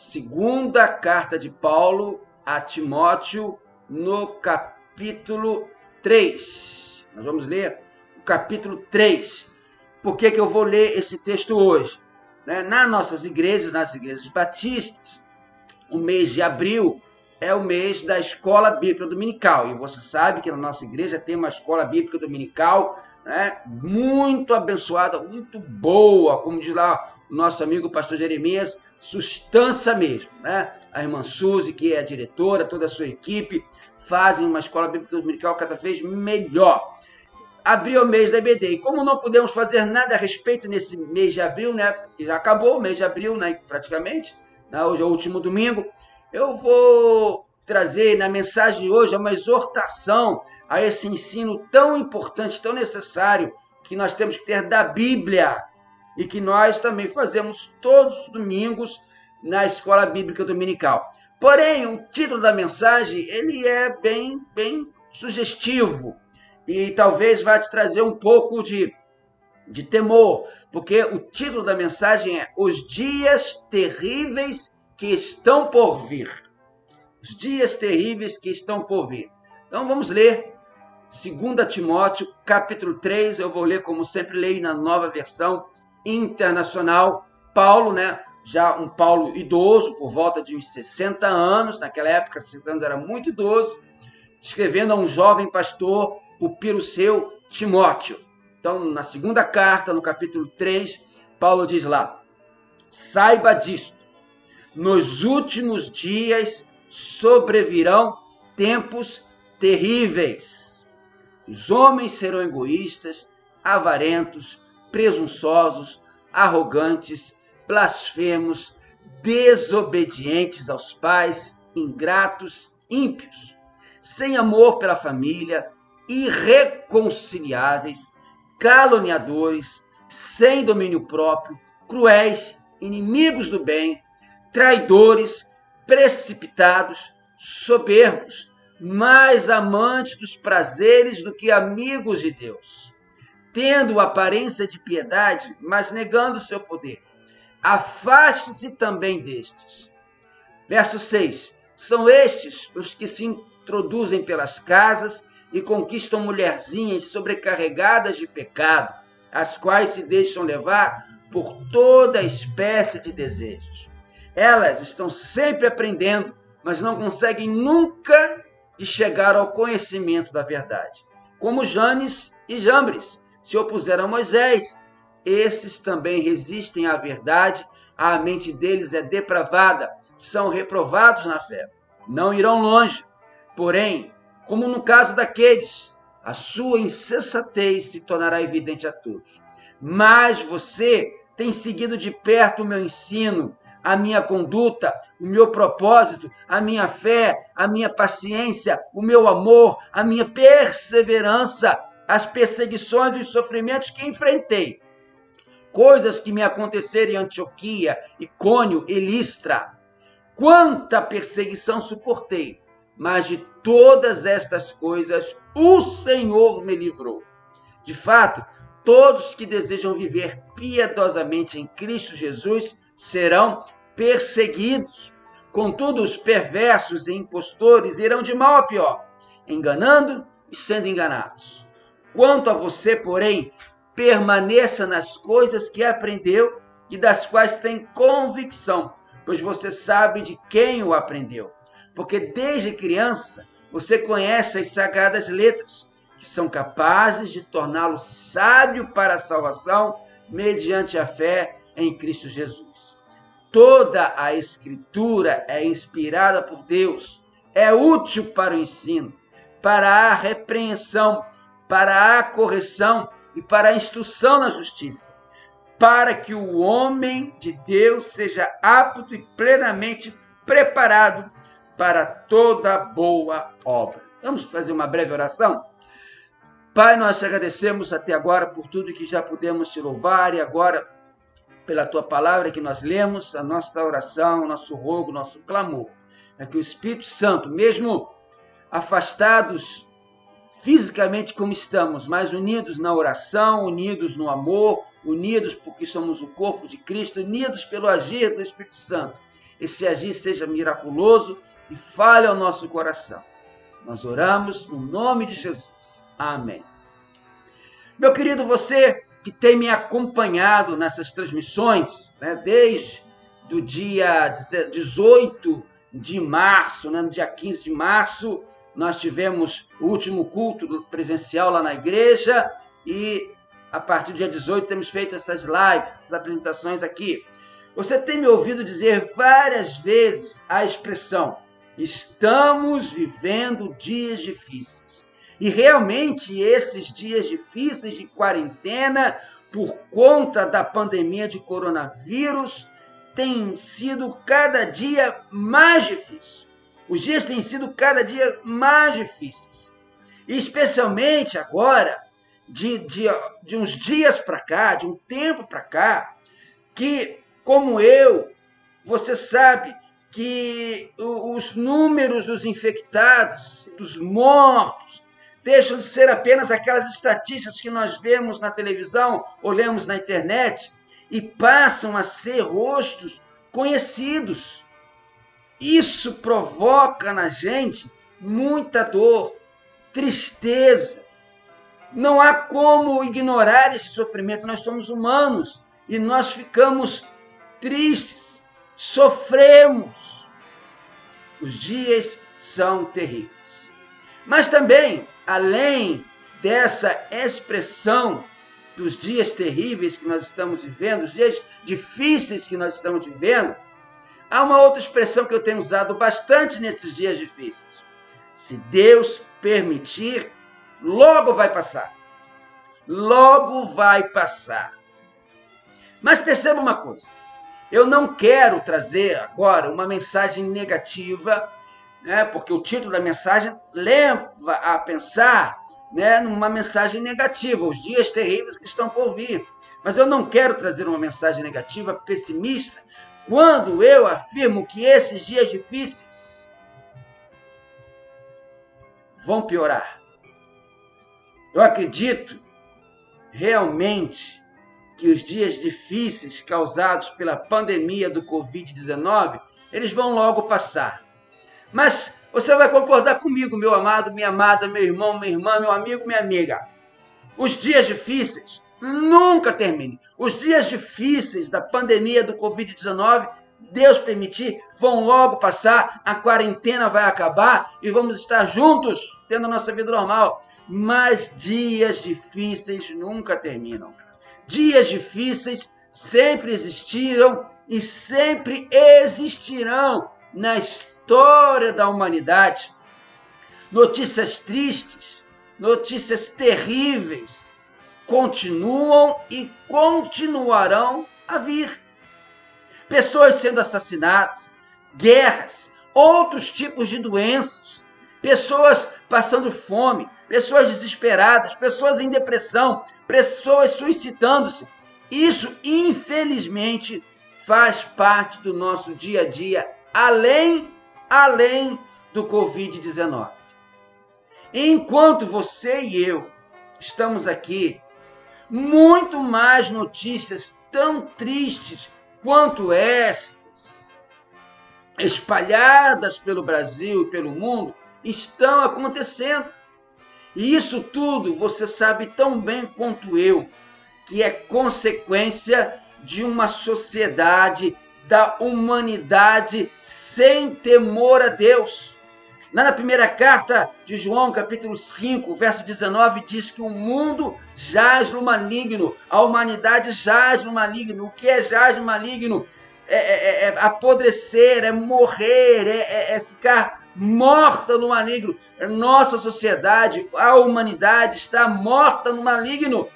Segunda carta de Paulo a Timóteo, no capítulo 3. Nós vamos ler o capítulo 3. Por que eu vou ler esse texto hoje? Nas nossas igrejas, nas igrejas batistas, o mês de abril é o mês da escola bíblica dominical. E você sabe que na nossa igreja tem uma escola bíblica dominical, muito abençoada, muito boa, como diz lá o nosso amigo pastor Jeremias, sustância mesmo. A irmã Suzy, que é a diretora, toda a sua equipe, fazem uma escola bíblica dominical cada vez melhor. Abril é o mês da EBD. E como não podemos fazer nada a respeito nesse mês de abril, porque já acabou o mês de abril, praticamente, hoje é o último domingo, eu vou trazer na mensagem de hoje uma exortação a esse ensino tão importante, tão necessário, que nós temos que ter da Bíblia e que nós também fazemos todos os domingos na Escola Bíblica Dominical. Porém, o título da mensagem ele é bem sugestivo e talvez vá te trazer um pouco de temor, porque o título da mensagem é Os Dias Terríveis que Estão por Vir. Os dias terríveis que estão por vir. Então vamos ler 2 Timóteo, capítulo 3, eu vou ler como sempre leio na nova versão internacional. Paulo, já um Paulo idoso, por volta de uns 60 anos, naquela época 60 anos era muito idoso, escrevendo a um jovem pastor, pupilo seu, Timóteo. Então, na segunda carta, no capítulo 3, Paulo diz lá: saiba disto, nos últimos dias sobrevirão tempos terríveis. Os homens serão egoístas, avarentos, presunçosos, arrogantes, blasfemos, desobedientes aos pais, ingratos, ímpios, sem amor pela família, irreconciliáveis, caluniadores, sem domínio próprio, cruéis, inimigos do bem, traidores, precipitados, soberbos, mais amantes dos prazeres do que amigos de Deus, tendo aparência de piedade, mas negando seu poder. Afaste-se também destes. Verso 6. São estes os que se introduzem pelas casas e conquistam mulherzinhas sobrecarregadas de pecado, as quais se deixam levar por toda espécie de desejos. Elas estão sempre aprendendo, mas não conseguem nunca de chegar ao conhecimento da verdade. Como Janes e Jambres se opuseram a Moisés, esses também resistem à verdade, a mente deles é depravada, são reprovados na fé. Não irão longe, porém, como no caso daqueles, a sua insensatez se tornará evidente a todos. Mas você tem seguido de perto o meu ensino, a minha conduta, o meu propósito, a minha fé, a minha paciência, o meu amor, a minha perseverança, as perseguições e os sofrimentos que enfrentei. Coisas que me aconteceram em Antioquia, Icônio e Listra. Quanta perseguição suportei, mas de todas estas coisas o Senhor me livrou. De fato, todos que desejam viver piedosamente em Cristo Jesus serão perseguidos. Contudo, os perversos e impostores irão de mal a pior, enganando e sendo enganados. Quanto a você, porém, permaneça nas coisas que aprendeu e das quais tem convicção, pois você sabe de quem o aprendeu. Porque desde criança você conhece as sagradas letras, que são capazes de torná-lo sábio para a salvação mediante a fé em Cristo Jesus. Toda a Escritura é inspirada por Deus, é útil para o ensino, para a repreensão, para a correção e para a instrução na justiça, para que o homem de Deus seja apto e plenamente preparado para toda boa obra. Vamos fazer uma breve oração? Pai, nós te agradecemos até agora por tudo que já pudemos te louvar e agora pela tua palavra que nós lemos, a nossa oração, nosso rogo, nosso clamor. É que o Espírito Santo, mesmo afastados fisicamente como estamos, mas unidos na oração, unidos no amor, unidos porque somos o corpo de Cristo, unidos pelo agir do Espírito Santo, esse agir seja miraculoso e fale ao nosso coração. Nós oramos no nome de Jesus. Amém. Meu querido, você que tem me acompanhado nessas transmissões, né, desde o dia 18 de março, né, no dia 15 de março, nós tivemos o último culto presencial lá na igreja e a partir do dia 18 temos feito essas lives, essas apresentações aqui. Você tem me ouvido dizer várias vezes a expressão: estamos vivendo dias difíceis. E realmente esses dias difíceis de quarentena, por conta da pandemia de coronavírus, têm sido cada dia mais difíceis. Os dias têm sido cada dia mais difíceis. E especialmente agora, de uns dias para cá, de um tempo para cá, que, como eu, você sabe que os números dos infectados, dos mortos, deixam de ser apenas aquelas estatísticas que nós vemos na televisão ou lemos na internet e passam a ser rostos conhecidos. Isso provoca na gente muita dor, tristeza. Não há como ignorar esse sofrimento. Nós somos humanos e nós ficamos tristes, sofremos. Os dias são terríveis. Mas também, além dessa expressão dos dias terríveis que nós estamos vivendo, os dias difíceis que nós estamos vivendo, há uma outra expressão que eu tenho usado bastante nesses dias difíceis. Se Deus permitir, logo vai passar. Logo vai passar. Mas perceba uma coisa. Eu não quero trazer agora uma mensagem negativa, né, porque o título da mensagem leva a pensar, né, numa mensagem negativa, os dias terríveis que estão por vir. Mas eu não quero trazer uma mensagem negativa, pessimista, quando eu afirmo que esses dias difíceis vão piorar. Eu acredito realmente que os dias difíceis causados pela pandemia do Covid-19, eles vão logo passar. Mas você vai concordar comigo, meu amado, minha amada, meu irmão, minha irmã, meu amigo, minha amiga. Os dias difíceis nunca terminam. Os dias difíceis da pandemia do Covid-19, Deus permitir, vão logo passar, a quarentena vai acabar e vamos estar juntos, tendo a nossa vida normal. Mas dias difíceis nunca terminam. Dias difíceis sempre existiram e sempre existirão na história da humanidade. Notícias tristes, notícias terríveis continuam e continuarão a vir. Pessoas sendo assassinadas, guerras, outros tipos de doenças, pessoas passando fome, pessoas desesperadas, pessoas em depressão, pessoas suicidando-se. Isso, infelizmente, faz parte do nosso dia a dia, além do Covid-19. Enquanto você e eu estamos aqui, muito mais notícias tão tristes quanto estas, espalhadas pelo Brasil e pelo mundo, estão acontecendo. E isso tudo, você sabe tão bem quanto eu, que é consequência de uma sociedade, da humanidade sem temor a Deus. Lá na primeira carta de João, capítulo 5, verso 19, diz que o mundo jaz no maligno, a humanidade jaz no maligno. O que é jaz no maligno? É apodrecer, é morrer, é ficar morta no maligno. Nossa sociedade, a humanidade está morta no maligno.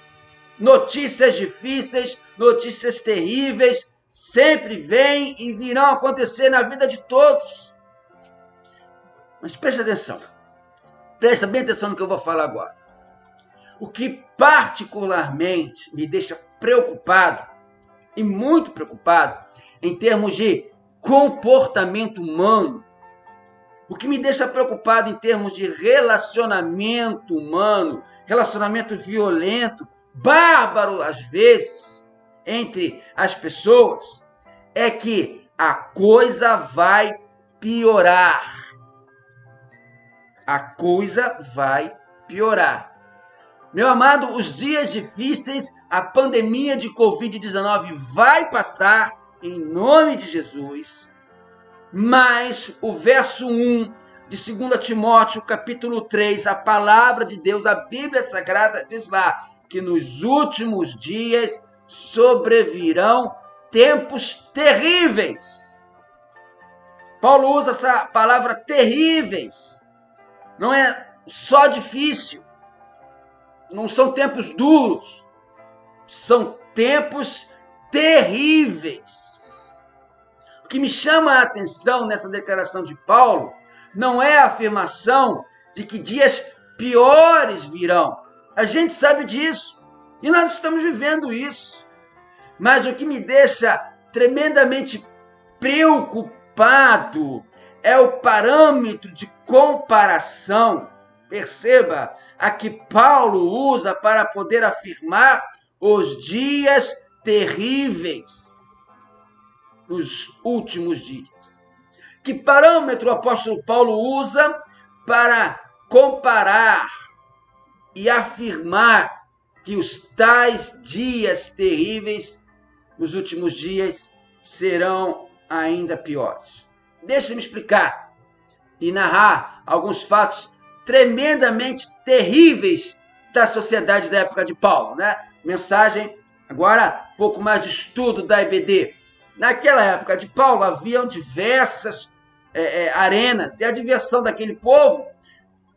Notícias difíceis, notícias terríveis, sempre vêm e virão acontecer na vida de todos. Mas preste atenção, presta bem atenção no que eu vou falar agora. O que particularmente me deixa preocupado, e muito preocupado, em termos de comportamento humano, o que me deixa preocupado em termos de relacionamento humano, relacionamento violento, bárbaro às vezes, entre as pessoas, é que a coisa vai piorar. A coisa vai piorar. Meu amado, os dias difíceis, a pandemia de Covid-19 vai passar em nome de Jesus. Mas o verso 1 de 2 Timóteo, capítulo 3, a palavra de Deus, a Bíblia Sagrada, diz lá que nos últimos dias sobrevirão tempos terríveis. Paulo usa essa palavra terríveis. Não é só difícil. Não são tempos duros. São tempos terríveis. O que me chama a atenção nessa declaração de Paulo não é a afirmação de que dias piores virão. A gente sabe disso. E nós estamos vivendo isso. Mas o que me deixa tremendamente preocupado é o parâmetro de comparação, perceba, a que Paulo usa para poder afirmar os dias terríveis, os últimos dias. Que parâmetro o apóstolo Paulo usa para comparar e afirmar que os tais dias terríveis, os últimos dias, serão ainda piores? Deixa-me explicar e narrar alguns fatos tremendamente terríveis da sociedade da época de Paulo, né? Mensagem, agora, um pouco mais de estudo da EBD. Naquela época de Paulo, haviam diversas arenas, e a diversão daquele povo,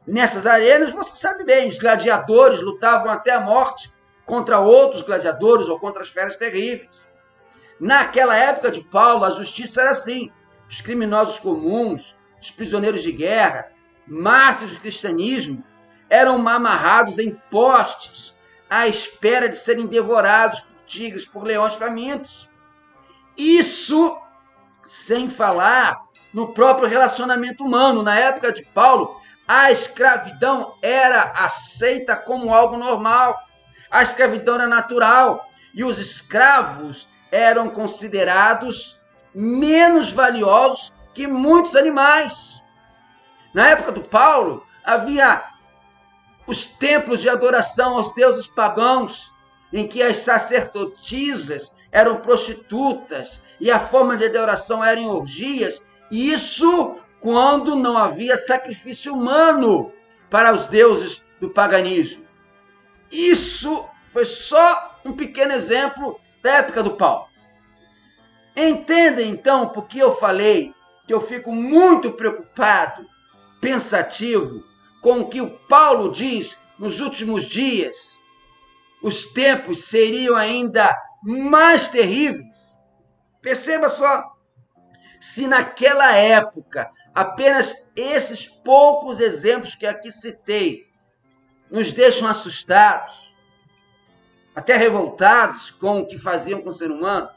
nessas arenas, você sabe bem, os gladiadores lutavam até a morte contra outros gladiadores ou contra as feras terríveis. Naquela época de Paulo, a justiça era assim: os criminosos comuns, os prisioneiros de guerra, mártires do cristianismo, eram amarrados em postes à espera de serem devorados por tigres, por leões famintos. Isso sem falar no próprio relacionamento humano. Na época de Paulo, a escravidão era aceita como algo normal. A escravidão era natural e os escravos eram considerados menos valiosos que muitos animais. Na época do Paulo, havia os templos de adoração aos deuses pagãos, em que as sacerdotisas eram prostitutas e a forma de adoração era em orgias. Isso quando não havia sacrifício humano para os deuses do paganismo. Isso foi só um pequeno exemplo da época do Paulo. Entendem, então, por que eu falei que eu fico muito preocupado, pensativo, com o que o Paulo diz nos últimos dias? Os tempos seriam ainda mais terríveis. Perceba só, se naquela época apenas esses poucos exemplos que aqui citei nos deixam assustados, até revoltados com o que faziam com o ser humano,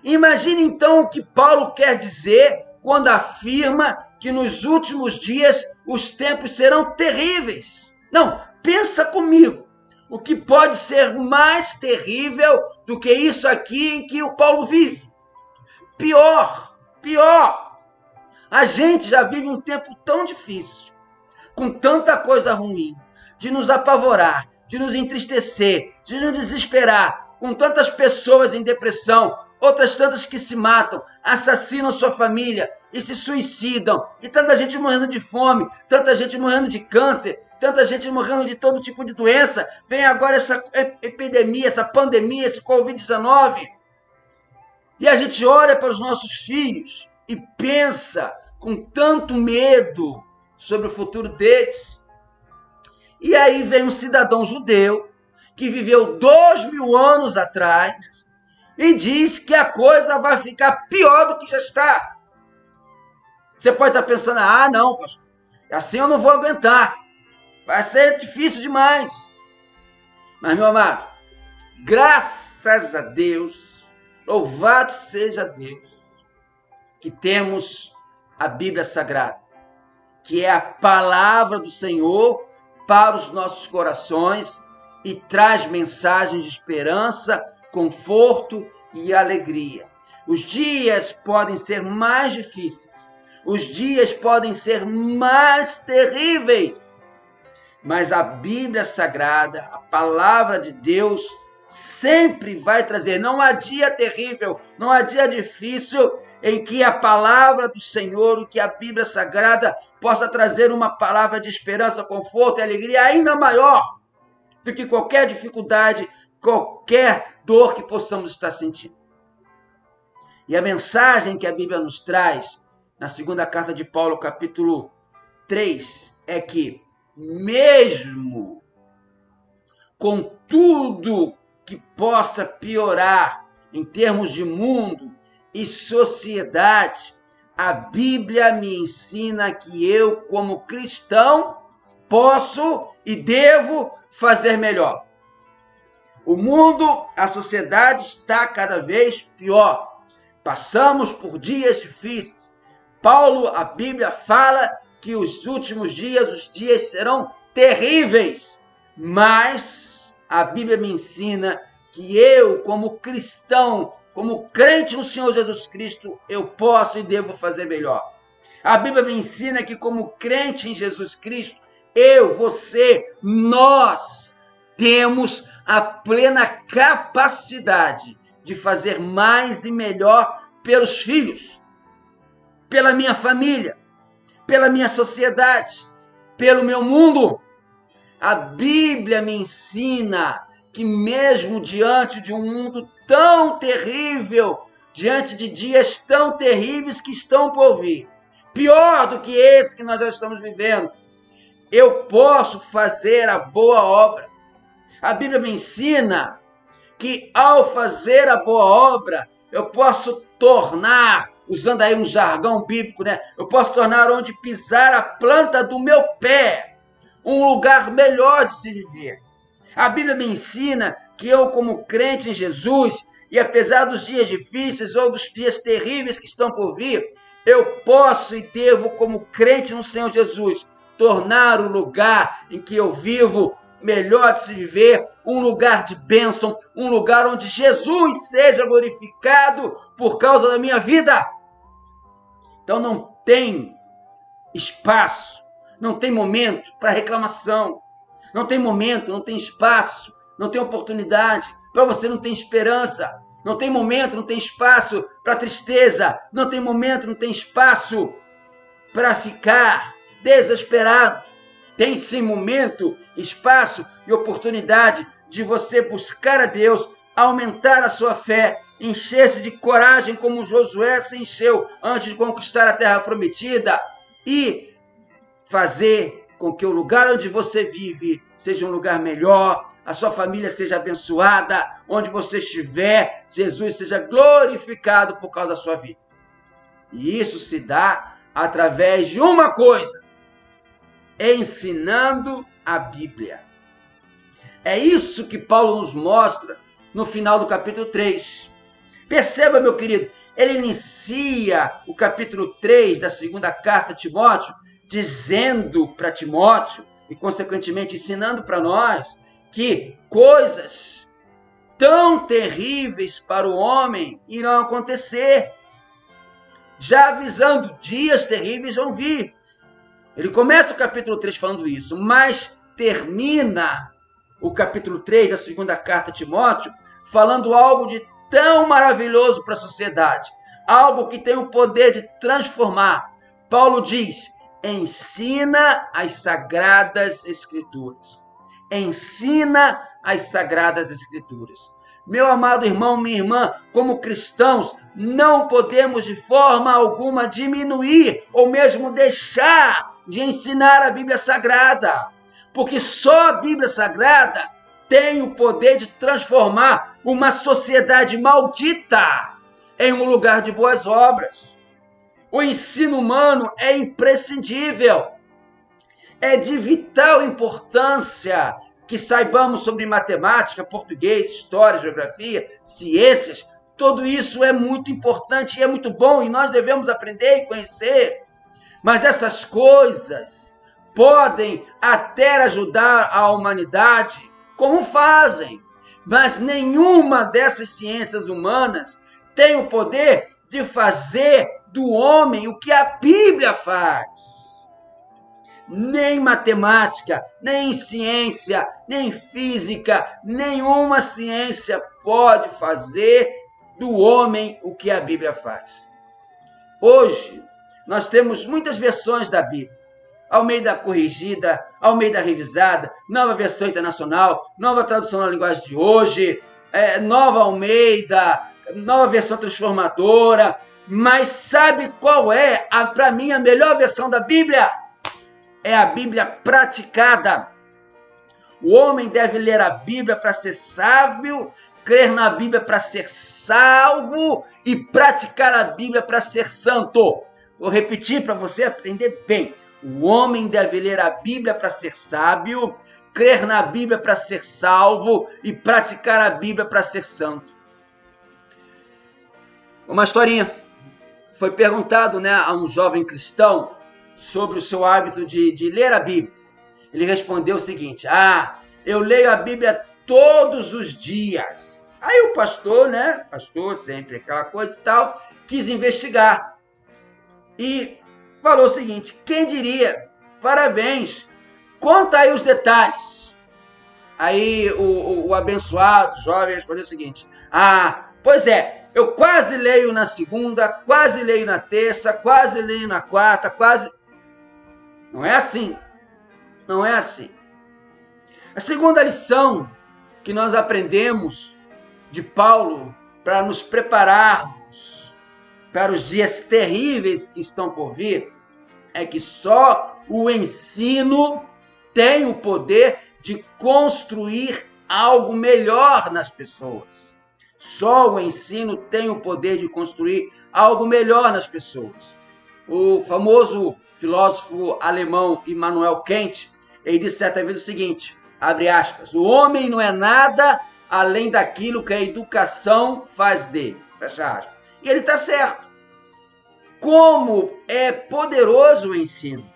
imagine então o que Paulo quer dizer quando afirma que nos últimos dias os tempos serão terríveis. Não, pensa comigo. O que pode ser mais terrível do que isso aqui em que o Paulo vive? Pior. A gente já vive um tempo tão difícil, com tanta coisa ruim, de nos apavorar, de nos entristecer, de nos desesperar, com tantas pessoas em depressão, outras tantas que se matam, assassinam sua família e se suicidam, e tanta gente morrendo de fome, tanta gente morrendo de câncer, tanta gente morrendo de todo tipo de doença. Vem agora essa epidemia, essa pandemia, esse Covid-19. E a gente olha para os nossos filhos e pensa com tanto medo sobre o futuro deles. E aí vem um cidadão judeu que viveu 2000 anos atrás e diz que a coisa vai ficar pior do que já está. Você pode estar pensando, não, pastor, assim eu não vou aguentar. Vai ser difícil demais. Mas, meu amado, graças a Deus, louvado seja Deus, que temos a Bíblia Sagrada, que é a palavra do Senhor para os nossos corações e traz mensagens de esperança, conforto e alegria. Os dias podem ser mais difíceis. Os dias podem ser mais terríveis. Mas a Bíblia Sagrada, a palavra de Deus, sempre vai trazer. Não há dia terrível, não há dia difícil em que a palavra do Senhor, que a Bíblia Sagrada possa trazer uma palavra de esperança, conforto e alegria ainda maior do que qualquer dificuldade, qualquer dor que possamos estar sentindo. E a mensagem que a Bíblia nos traz, na segunda carta de Paulo, capítulo 3, é que mesmo com tudo que possa piorar em termos de mundo e sociedade, a Bíblia me ensina que eu, como cristão, posso e devo fazer melhor. O mundo, a sociedade está cada vez pior. Passamos por dias difíceis. Paulo, a Bíblia fala que os últimos dias, os dias serão terríveis. Mas a Bíblia me ensina que eu, como cristão, como crente no Senhor Jesus Cristo, eu posso e devo fazer melhor. A Bíblia me ensina que como crente em Jesus Cristo, eu, você, nós temos a plena capacidade de fazer mais e melhor pelos filhos, pela minha família, pela minha sociedade, pelo meu mundo. A Bíblia me ensina que mesmo diante de um mundo tão terrível, diante de dias tão terríveis que estão por vir, pior do que esse que nós já estamos vivendo, eu posso fazer a boa obra. A Bíblia me ensina que ao fazer a boa obra, eu posso tornar, usando aí um jargão bíblico, né? Eu posso tornar onde pisar a planta do meu pé um lugar melhor de se viver. A Bíblia me ensina que eu, como crente em Jesus, e apesar dos dias difíceis ou dos dias terríveis que estão por vir, eu posso e devo, como crente no Senhor Jesus, tornar o lugar em que eu vivo melhor de se viver, um lugar de bênção, um lugar onde Jesus seja glorificado por causa da minha vida. Então não tem espaço, não tem momento para reclamação, não tem momento, não tem espaço, não tem oportunidade, para você não tem esperança, não tem momento, não tem espaço para tristeza, não tem momento, não tem espaço para ficar desesperado. Tem sim momento, espaço e oportunidade de você buscar a Deus, aumentar a sua fé, encher-se de coragem como Josué se encheu antes de conquistar a terra prometida e fazer com que o lugar onde você vive seja um lugar melhor, a sua família seja abençoada, onde você estiver, Jesus seja glorificado por causa da sua vida. E isso se dá através de uma coisa: ensinando a Bíblia. É isso que Paulo nos mostra no final do capítulo 3. Perceba, meu querido, ele inicia o capítulo 3 da segunda carta a Timóteo, dizendo para Timóteo, e consequentemente ensinando para nós, que coisas tão terríveis para o homem irão acontecer. Já avisando, dias terríveis vão vir. Ele começa o capítulo 3 falando isso, mas termina o capítulo 3 da segunda carta a Timóteo falando algo de tão maravilhoso para a sociedade, algo que tem o poder de transformar. Paulo diz: ensina as Sagradas Escrituras. Ensina as Sagradas Escrituras. Meu amado irmão, minha irmã, como cristãos, não podemos de forma alguma diminuir ou mesmo deixar de ensinar a Bíblia Sagrada, porque só a Bíblia Sagrada tem o poder de transformar uma sociedade maldita em um lugar de boas obras. O ensino humano é imprescindível, é de vital importância que saibamos sobre matemática, português, história, geografia, ciências. Tudo isso é muito importante e é muito bom e nós devemos aprender e conhecer. Mas essas coisas podem até ajudar a humanidade, como fazem, mas nenhuma dessas ciências humanas tem o poder de fazer do homem o que a Bíblia faz. Nem matemática, nem ciência, nem física, nenhuma ciência pode fazer do homem o que a Bíblia faz. Hoje, nós temos muitas versões da Bíblia. Almeida Corrigida, Almeida Revisada, Nova Versão Internacional, Nova Tradução na Linguagem de Hoje, Nova Almeida, Nova Versão Transformadora. Mas sabe qual é, para mim, a melhor versão da Bíblia? É a Bíblia praticada. O homem deve ler a Bíblia para ser sábio, crer na Bíblia para ser salvo e praticar a Bíblia para ser santo. Vou repetir para você aprender bem. O homem deve ler a Bíblia para ser sábio, crer na Bíblia para ser salvo e praticar a Bíblia para ser santo. Uma historinha. Foi perguntado, a um jovem cristão sobre o seu hábito de ler a Bíblia. Ele respondeu o seguinte: eu leio a Bíblia todos os dias. Aí o pastor, pastor sempre aquela coisa e tal, quis investigar. E falou o seguinte: quem diria? Parabéns, conta aí os detalhes. Aí o abençoado jovem respondeu o seguinte: pois é, eu quase leio na segunda, quase leio na terça, quase leio na quarta, quase... Não é assim. Não é assim. A segunda lição que nós aprendemos de Paulo para nos prepararmos para os dias terríveis que estão por vir é que só o ensino tem o poder de construir algo melhor nas pessoas. Só o ensino tem o poder de construir algo melhor nas pessoas. O famoso filósofo alemão Immanuel Kant, ele disse certa vez o seguinte, abre aspas, o homem não é nada além daquilo que a educação faz dele, fecha aspas. E ele está certo. Como é poderoso o ensino.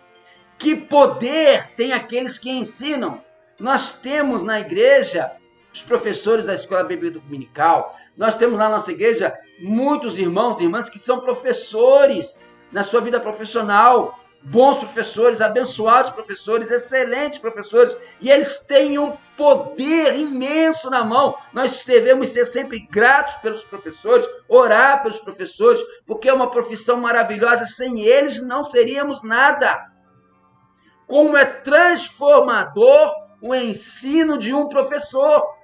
Que poder tem aqueles que ensinam. Nós temos na igreja os professores da Escola Bíblica Dominical. Nós temos na nossa igreja muitos irmãos e irmãs que são professores na sua vida profissional, bons professores, abençoados professores, excelentes professores, e eles têm um poder imenso na mão. Nós devemos ser sempre gratos pelos professores, orar pelos professores, porque é uma profissão maravilhosa, sem eles não seríamos nada. Como é transformador o ensino de um professor.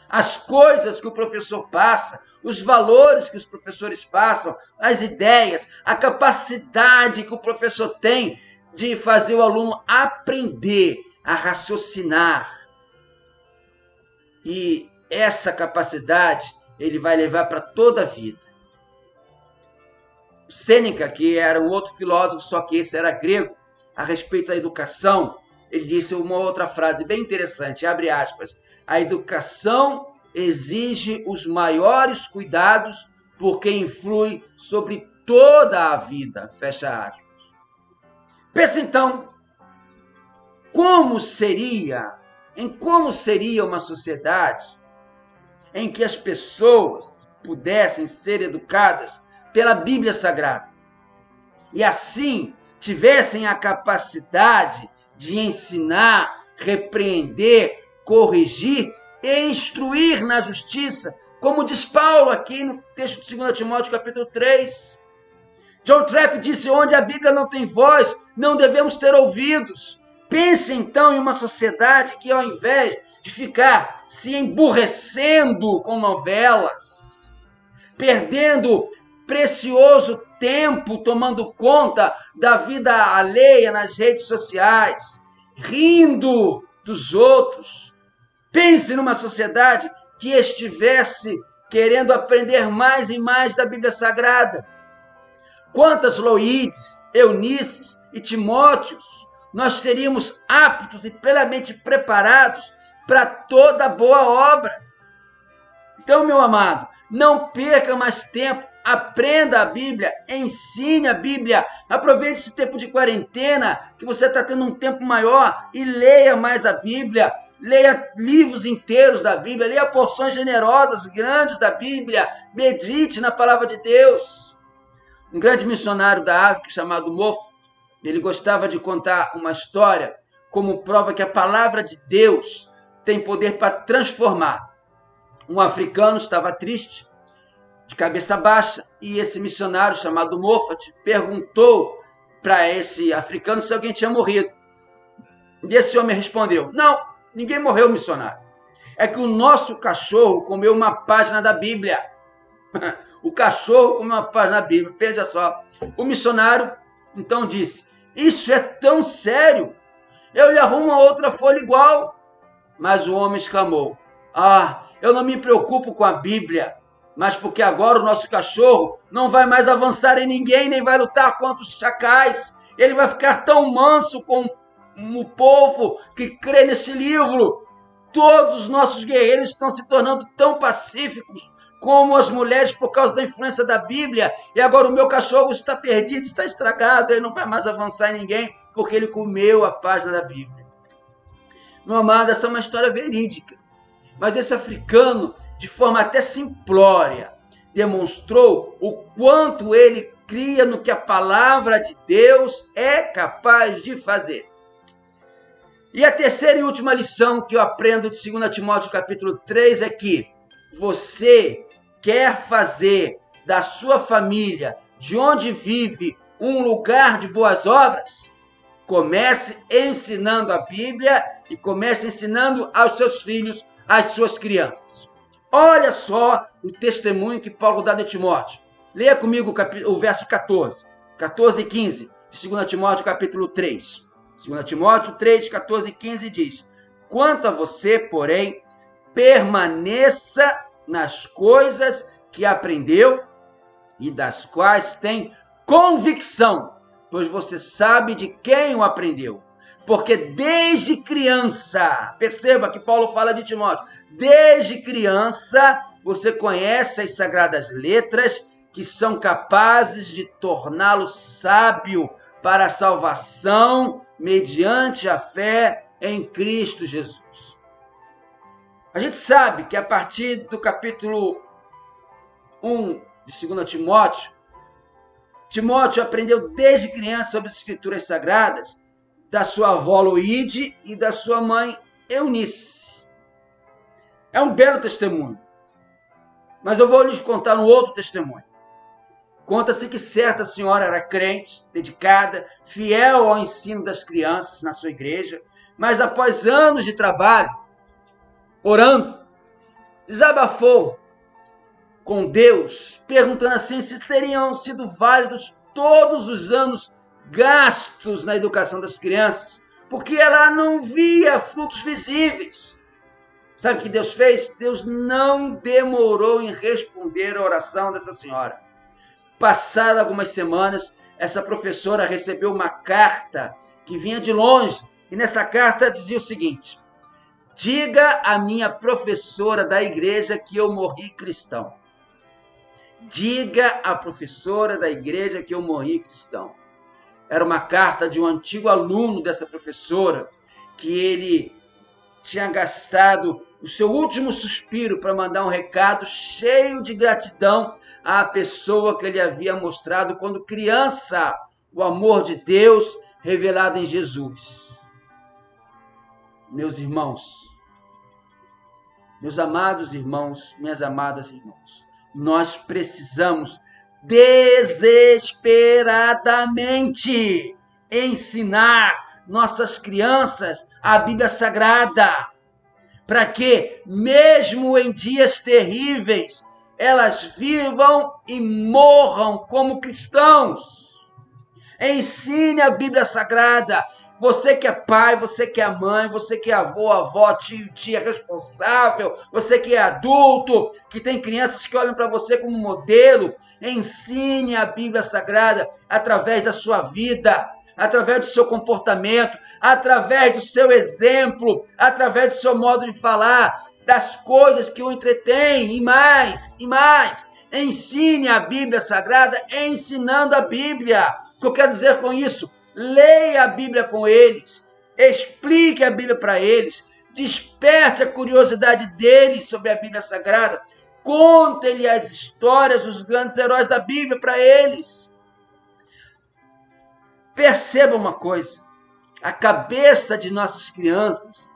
As coisas que o professor passa, os valores que os professores passam, as ideias, a capacidade que o professor tem de fazer o aluno aprender a raciocinar. E essa capacidade ele vai levar para toda a vida. Sêneca, que era um outro filósofo, só que esse era grego, a respeito da educação, ele disse uma outra frase bem interessante, abre aspas, a educação exige os maiores cuidados porque influi sobre toda a vida, fecha aspas. Pensa então, como seria uma sociedade em que as pessoas pudessem ser educadas pela Bíblia Sagrada e assim tivessem a capacidade de ensinar, repreender, corrigir e instruir na justiça, como diz Paulo aqui no texto de 2 Timóteo capítulo 3. John Trapp disse, onde a Bíblia não tem voz, não devemos ter ouvidos. Pense então em uma sociedade que ao invés de ficar se emburrecendo com novelas, perdendo precioso tempo tomando conta da vida alheia nas redes sociais, rindo dos outros. Pense numa sociedade que estivesse querendo aprender mais e mais da Bíblia Sagrada. Quantas Loídes, Eunices e Timóteos nós teríamos aptos e plenamente preparados para toda boa obra. Então, meu amado, não perca mais tempo. Aprenda a Bíblia, ensine a Bíblia, aproveite esse tempo de quarentena, que você está tendo um tempo maior e leia mais a Bíblia. leia livros inteiros da Bíblia, leia porções generosas, grandes da Bíblia, medite na palavra de Deus. Um grande missionário da África chamado Moffat, ele gostava de contar uma história como prova que a palavra de Deus tem poder para transformar. Um africano estava triste, de cabeça baixa, e esse missionário chamado Moffat perguntou para esse africano se alguém tinha morrido. E esse homem respondeu: não, ninguém morreu, missionário. É que o nosso cachorro comeu uma página da Bíblia. O cachorro comeu uma página da Bíblia. Veja só. O missionário então disse: isso é tão sério? Eu lhe arrumo uma outra folha igual. Mas o homem exclamou: eu não me preocupo com a Bíblia, mas porque agora o nosso cachorro não vai mais avançar em ninguém, nem vai lutar contra os chacais. Ele vai ficar tão manso como o povo que crê nesse livro. Todos os nossos guerreiros estão se tornando tão pacíficos como as mulheres por causa da influência da Bíblia. E agora o meu cachorro está perdido, está estragado, ele não vai mais avançar em ninguém, porque ele comeu a página da Bíblia. Meu amado, essa é uma história verídica. Mas esse africano, de forma até simplória, demonstrou o quanto ele cria no que a palavra de Deus é capaz de fazer. E a terceira e última lição que eu aprendo de 2 Timóteo capítulo 3 é que você quer fazer da sua família, de onde vive, um lugar de boas obras? Comece ensinando a Bíblia e comece ensinando aos seus filhos, às suas crianças. Olha só o testemunho que Paulo dá de Timóteo. Leia comigo o verso 14 e 15 de 2 Timóteo capítulo 3. 2 Timóteo 3, 14 e 15 diz: quanto a você, porém, permaneça nas coisas que aprendeu e das quais tem convicção, pois você sabe de quem o aprendeu. Porque desde criança, perceba que Paulo fala de Timóteo, desde criança você conhece as sagradas letras que são capazes de torná-lo sábio para a salvação mediante a fé em Cristo Jesus. A gente sabe que a partir do capítulo 1 de 2 Timóteo, Timóteo aprendeu desde criança sobre as Escrituras Sagradas, da sua avó Loide e da sua mãe Eunice. É um belo testemunho. Mas eu vou lhes contar um outro testemunho. Conta-se que certa senhora era crente, dedicada, fiel ao ensino das crianças na sua igreja, mas após anos de trabalho, orando, desabafou com Deus, perguntando assim se teriam sido válidos todos os anos gastos na educação das crianças, porque ela não via frutos visíveis. Sabe o que Deus fez? Deus não demorou em responder a oração dessa senhora. Passadas algumas semanas, essa professora recebeu uma carta que vinha de longe, e nessa carta dizia o seguinte: diga à minha professora da igreja que eu morri cristão. Diga à professora da igreja que eu morri cristão. Era uma carta de um antigo aluno dessa professora, que ele tinha gastado o seu último suspiro para mandar um recado cheio de gratidão à pessoa que ele havia mostrado quando criança o amor de Deus revelado em Jesus. Meus irmãos, meus amados irmãos, minhas amadas irmãs, nós precisamos desesperadamente ensinar nossas crianças a Bíblia Sagrada, para que, mesmo em dias terríveis, elas vivam e morram como cristãos. Ensine a Bíblia Sagrada. Você que é pai, você que é mãe, você que é avô, avó, tio, tia responsável, você que é adulto, que tem crianças que olham para você como modelo, ensine a Bíblia Sagrada através da sua vida, através do seu comportamento, através do seu exemplo, através do seu modo de falar, das coisas que o entretêm, e mais, e mais. Ensine a Bíblia Sagrada ensinando a Bíblia. O que eu quero dizer com isso? Leia a Bíblia com eles, explique a Bíblia para eles, Desperte a curiosidade deles sobre a Bíblia Sagrada. Conte-lhe as histórias dos grandes heróis da Bíblia para eles. Perceba uma coisa. A cabeça de nossas crianças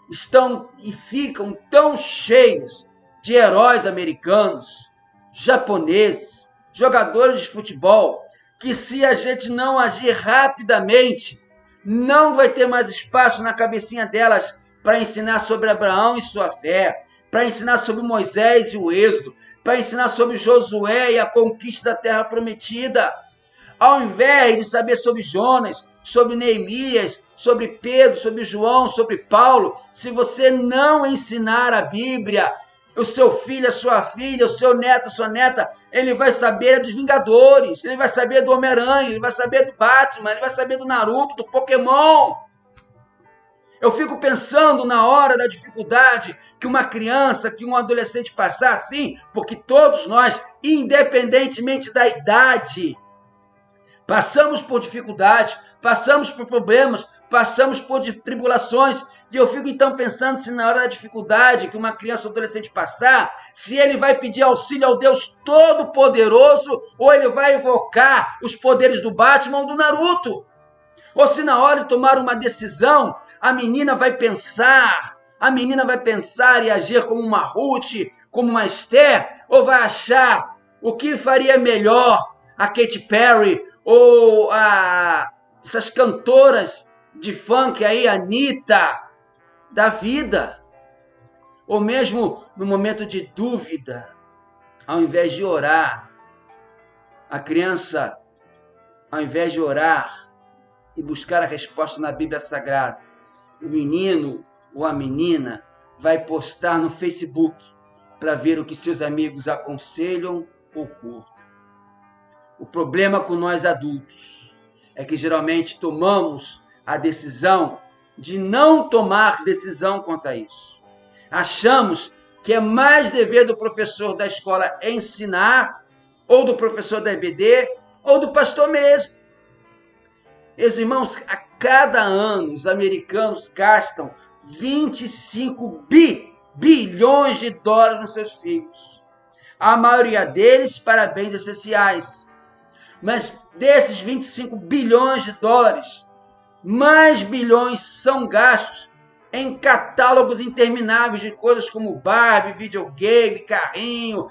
estão e ficam tão cheias de heróis americanos, japoneses, jogadores de futebol, que se a gente não agir rapidamente, não vai ter mais espaço na cabecinha delas para ensinar sobre Abraão e sua fé, para ensinar sobre Moisés e o Êxodo, para ensinar sobre Josué e a conquista da terra prometida. Ao invés de saber sobre Jonas, sobre Neemias, sobre Pedro, sobre João, sobre Paulo, se você não ensinar a Bíblia, o seu filho, a sua filha, o seu neto, a sua neta, ele vai saber dos Vingadores, ele vai saber do Homem-Aranha, ele vai saber do Batman, ele vai saber do Naruto, do Pokémon. Eu fico pensando na hora da dificuldade que uma criança, que um adolescente passar assim, porque todos nós, independentemente da idade, passamos por dificuldades, passamos por problemas, passamos por tribulações. E eu fico então pensando se na hora da dificuldade que uma criança ou adolescente passar, se ele vai pedir auxílio ao Deus Todo-Poderoso ou ele vai evocar os poderes do Batman ou do Naruto. Ou se na hora de tomar uma decisão, a menina vai pensar e agir como uma Ruth, como uma Esther, ou vai achar o que faria melhor a Katy Perry ou essas cantoras de funk aí, a Anitta, da vida. Ou mesmo no momento de dúvida, ao invés de orar, a criança, ao invés de orar e buscar a resposta na Bíblia Sagrada, o menino ou a menina vai postar no Facebook para ver o que seus amigos aconselham ou curtam. O problema com nós adultos é que geralmente tomamos a decisão de não tomar decisão quanto a isso. Achamos que é mais dever do professor da escola ensinar, ou do professor da EBD, ou do pastor mesmo. Meus irmãos, a cada ano os americanos gastam 25 bilhões de dólares nos seus filhos. A maioria deles para bens essenciais. Mas desses 25 bilhões de dólares, mais bilhões são gastos em catálogos intermináveis de coisas como Barbie, videogame, carrinho,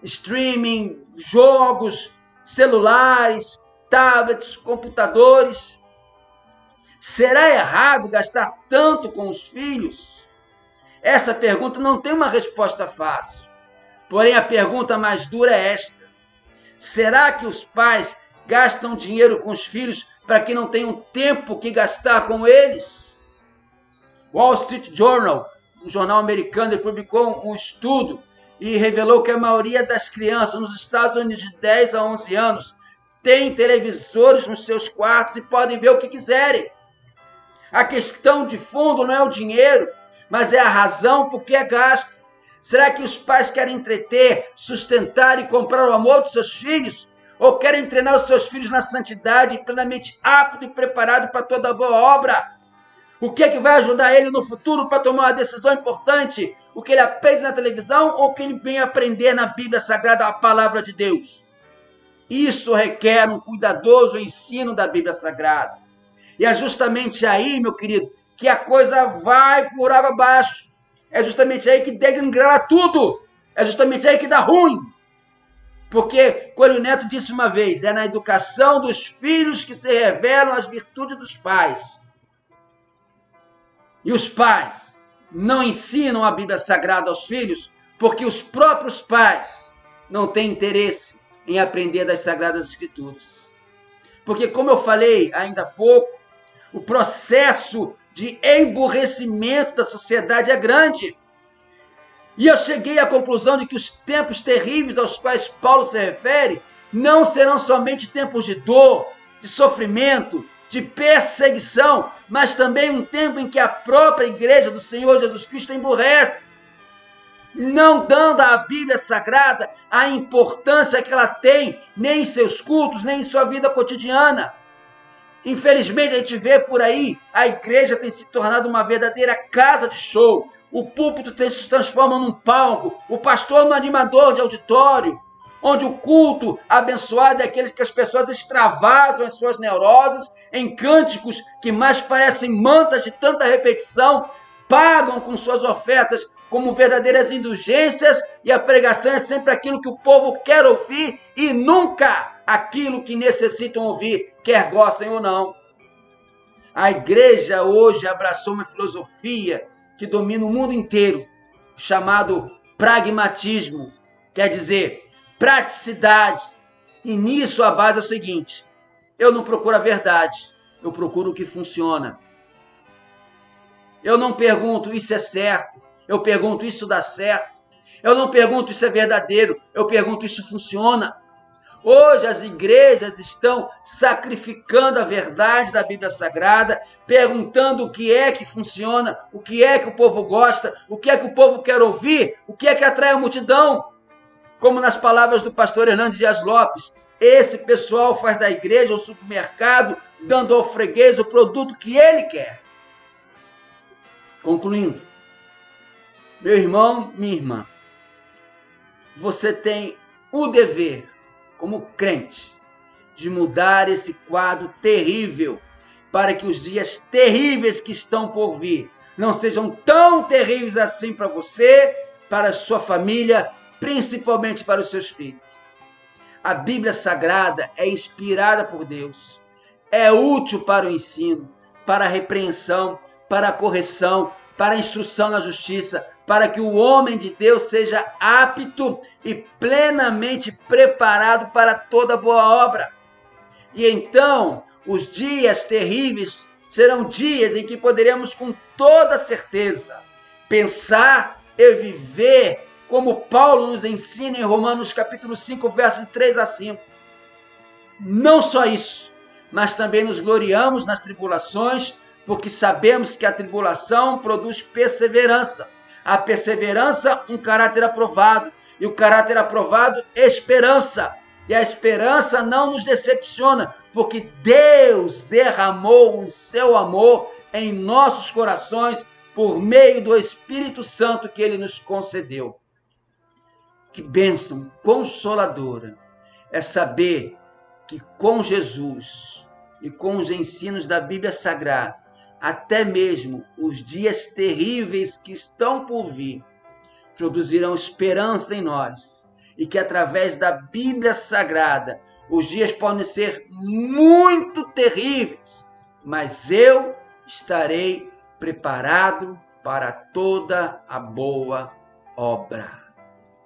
streaming, jogos, celulares, tablets, computadores. Será errado gastar tanto com os filhos? Essa pergunta não tem uma resposta fácil. Porém, a pergunta mais dura é esta: será que os pais gastam dinheiro com os filhos para que não tenham tempo que gastar com eles? Wall Street Journal, um jornal americano, publicou um estudo e revelou que a maioria das crianças nos Estados Unidos de 10 a 11 anos tem televisores nos seus quartos e podem ver o que quiserem. A questão de fundo não é o dinheiro, mas é a razão por que é gasto. Será que os pais querem entreter, sustentar e comprar o amor de seus filhos? Ou querem treinar os seus filhos na santidade, plenamente apto e preparado para toda boa obra? O que é que vai ajudar ele no futuro para tomar uma decisão importante? O que ele aprende na televisão ou o que ele vem aprender na Bíblia Sagrada, a palavra de Deus? Isso requer um cuidadoso ensino da Bíblia Sagrada. E é justamente aí, meu querido, que a coisa vai por água abaixo. É justamente aí que degrangala tudo. É justamente aí que dá ruim. Porque Coelho Neto disse uma vez, é na educação dos filhos que se revelam as virtudes dos pais. E os pais não ensinam a Bíblia Sagrada aos filhos porque os próprios pais não têm interesse em aprender das Sagradas Escrituras. Porque, como eu falei ainda há pouco, o processo de emburrecimento da sociedade é grande. E eu cheguei à conclusão de que os tempos terríveis aos quais Paulo se refere não serão somente tempos de dor, de sofrimento, de perseguição, mas também um tempo em que a própria igreja do Senhor Jesus Cristo emburrece, não dando à Bíblia Sagrada a importância que ela tem, nem em seus cultos, nem em sua vida cotidiana. Infelizmente, a gente vê por aí, a igreja tem se tornado uma verdadeira casa de show. O púlpito se transforma num palco, o pastor num animador de auditório, onde o culto abençoado é aquele que as pessoas extravasam as suas neuroses em cânticos que mais parecem mantas de tanta repetição, pagam com suas ofertas como verdadeiras indulgências, e a pregação é sempre aquilo que o povo quer ouvir e nunca aquilo que necessitam ouvir, quer gostem ou não. A igreja hoje abraçou uma filosofia que domina o mundo inteiro, chamado pragmatismo, quer dizer, praticidade. E nisso a base é o seguinte: eu não procuro a verdade, eu procuro o que funciona. Eu não pergunto isso é certo, eu pergunto isso dá certo. Eu não pergunto isso é verdadeiro, eu pergunto isso funciona. Hoje as igrejas estão sacrificando a verdade da Bíblia Sagrada, perguntando o que é que funciona, o que é que o povo gosta, o que é que o povo quer ouvir, o que é que atrai a multidão. Como nas palavras do pastor Hernandes Dias Lopes, esse pessoal faz da igreja o supermercado, dando ao freguês o produto que ele quer. Concluindo, meu irmão, minha irmã, você tem o dever, como crente, de mudar esse quadro terrível, para que os dias terríveis que estão por vir não sejam tão terríveis assim para você, para a sua família, principalmente para os seus filhos. A Bíblia Sagrada é inspirada por Deus, é útil para o ensino, para a repreensão, para a correção, para a instrução na justiça, para que o homem de Deus seja apto e plenamente preparado para toda boa obra. E então, os dias terríveis serão dias em que poderemos com toda certeza pensar e viver como Paulo nos ensina em Romanos capítulo 5, versos 3 a 5. Não só isso, mas também nos gloriamos nas tribulações, porque sabemos que a tribulação produz perseverança. A perseverança, um caráter aprovado. E o caráter aprovado, esperança. E a esperança não nos decepciona, porque Deus derramou o seu amor em nossos corações por meio do Espírito Santo que Ele nos concedeu. Que bênção consoladora é saber que com Jesus e com os ensinos da Bíblia Sagrada, até mesmo os dias terríveis que estão por vir produzirão esperança em nós, e que através da Bíblia Sagrada os dias podem ser muito terríveis, mas eu estarei preparado para toda a boa obra.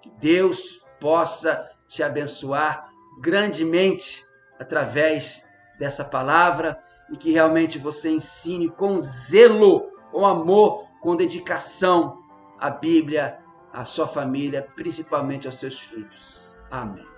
Que Deus possa te abençoar grandemente através dessa palavra, e que realmente você ensine com zelo, com amor, com dedicação a Bíblia, à sua família, principalmente aos seus filhos. Amém.